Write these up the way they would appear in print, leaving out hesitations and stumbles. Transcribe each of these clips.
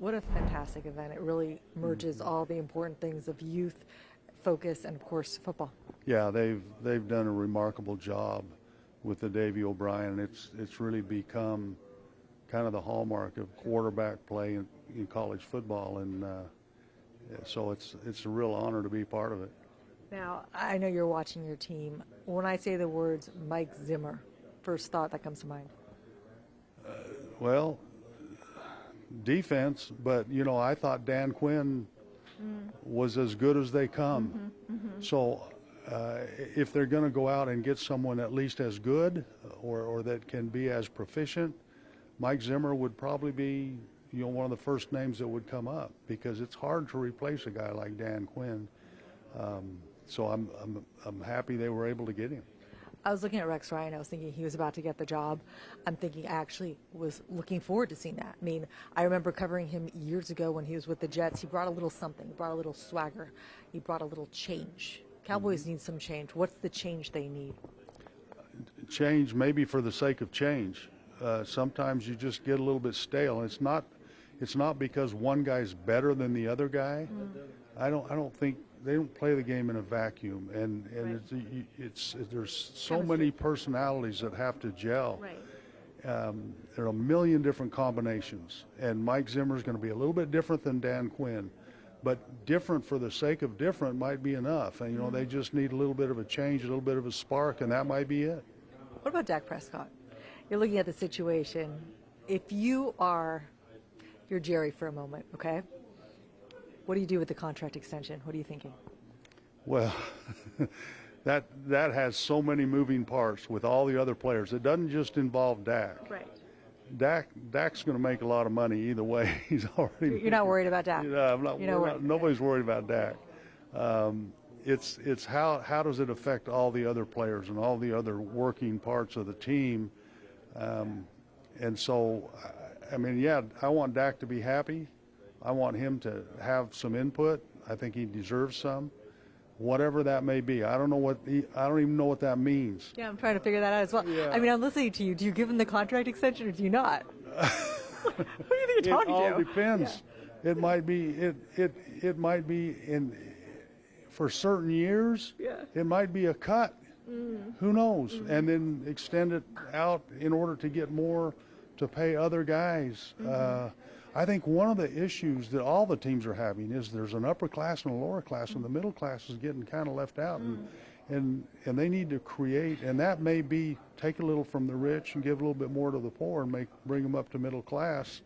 What a fantastic event. It really merges all the important things of youth, focus, and, of course, football. Yeah, they've done a remarkable job with the Davey O'Brien. It's really become kind of the hallmark of quarterback play in college football, and so it's a real honor to be part of it. Now, I know you're watching your team. When I say the words Mike Zimmer, first thought that comes to mind? Well, defense, but, I thought Dan Quinn was as good as they come. So if they're going to go out and get someone at least as good or that can be as proficient, Mike Zimmer would probably be, one of the first names that would come up, because it's hard to replace a guy like Dan Quinn. So I'm happy they were able to get him. I was looking at Rex Ryan. I was thinking he was about to get the job. I'm thinking I actually was looking forward to seeing that. I mean, I remember covering him years ago when he was with the Jets. He brought a little something. He brought a little swagger. He brought a little change. Cowboys need some change. What's the change they need? Change, maybe for the sake of change. Sometimes you just get a little bit stale. It's not because one guy's better than the other guy. I don't think they don't play the game in a vacuum, and right. There's so many personalities that have to gel. Right. There are a million different combinations, and Mike Zimmer is going to be a little bit different than Dan Quinn, but different for the sake of different might be enough. And they just need a little bit of a change, a little bit of a spark, and that might be it. What about Dak Prescott? You're looking at the situation. If you're Jerry for a moment, okay? What do you do with the contract extension? What are you thinking? Well, that has so many moving parts with all the other players. It doesn't just involve Dak. Right. Dak's going to make a lot of money either way. He's already. You're not worried about Dak. Nobody's worried about Dak. It's how does it affect all the other players and all the other working parts of the team, and so, I want Dak to be happy. I want him to have some input. I think he deserves some, whatever that may be. I don't even know what that means. Yeah, I'm trying to figure that out as well. Yeah. I'm listening to you. Do you give him the contract extension or do you not? Who do you think you're talking to? It all depends. Yeah. It might be it might be for certain years. Yeah. It might be a cut. Who knows? And then extend it out in order to get more to pay other guys. I think one of the issues that all the teams are having is there's an upper class and a lower class, and the middle class is getting kind of left out, and they need to create, and that may be take a little from the rich and give a little bit more to the poor and bring them up to middle class.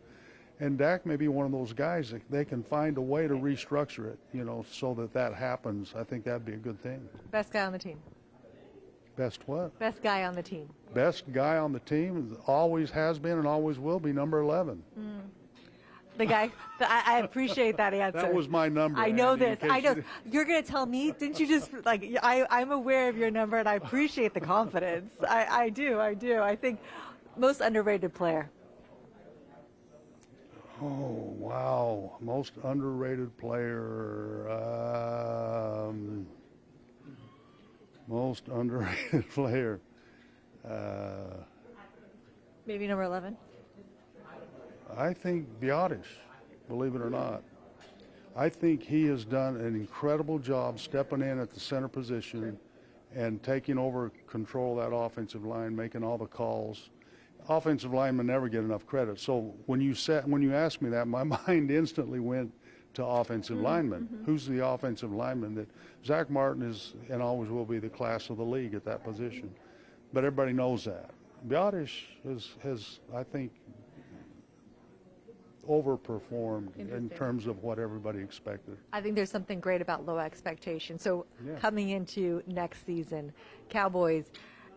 And Dak may be one of those guys that they can find a way to restructure it, so that happens. I think that'd be a good thing. Best guy on the team. Best what? Best guy on the team. Best guy on the team always has been and always will be number 11. The guy, I appreciate that answer. That was my number. I know this. I know. You're going to tell me? Didn't you just, I'm aware of your number, and I appreciate the confidence. I do. I think most underrated player. Oh, wow. Most underrated player. Most underrated player. Maybe number 11? I think Biotis, believe it or not. I think he has done an incredible job stepping in at the center position and taking over control of that offensive line, making all the calls. Offensive linemen never get enough credit. So when you asked me that, my mind instantly went to offensive linemen. Who's the offensive lineman? That Zach Martin is and always will be the class of the league at that position. But everybody knows that. Biotis has I think, overperformed in terms of what everybody expected. I think there's something great about low expectations. So coming into next season, Cowboys,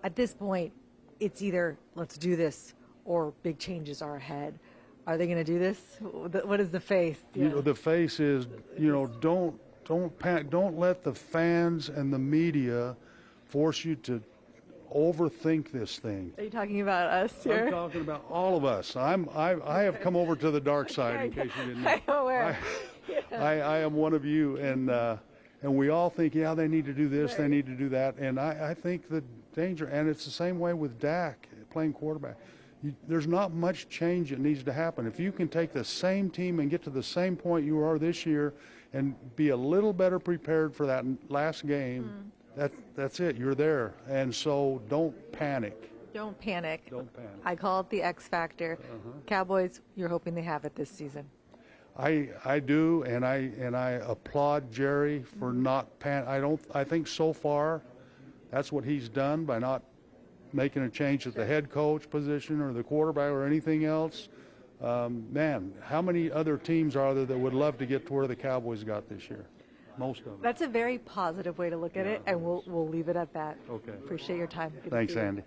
at this point, it's either let's do this or big changes are ahead. Are they going to do this? What is the face? Yeah. The face is, don't panic. Don't let the fans and the media force you to overthink this thing. Are you talking about us here? I'm talking about all of us. I have come over to the dark side, in case you didn't know. I'm aware. I am one of you, and we all think, they need to do this, they need to do that, and I think the danger, and it's the same way with Dak playing quarterback. there's not much change that needs to happen. If you can take the same team and get to the same point you are this year and be a little better prepared for that last game, that's it. You're there. And so don't panic. Don't panic. Don't panic. I call it the X factor. Cowboys, you're hoping they have it this season. I do, and I applaud Jerry for not I think so far that's what he's done by not making a change at the head coach position or the quarterback or anything else. Man, how many other teams are there that would love to get to where the Cowboys got this year? Most of them. That's a very positive way to look at it, and we'll leave it at that. Okay. Appreciate your time. Good to Thanks, see you. Andy.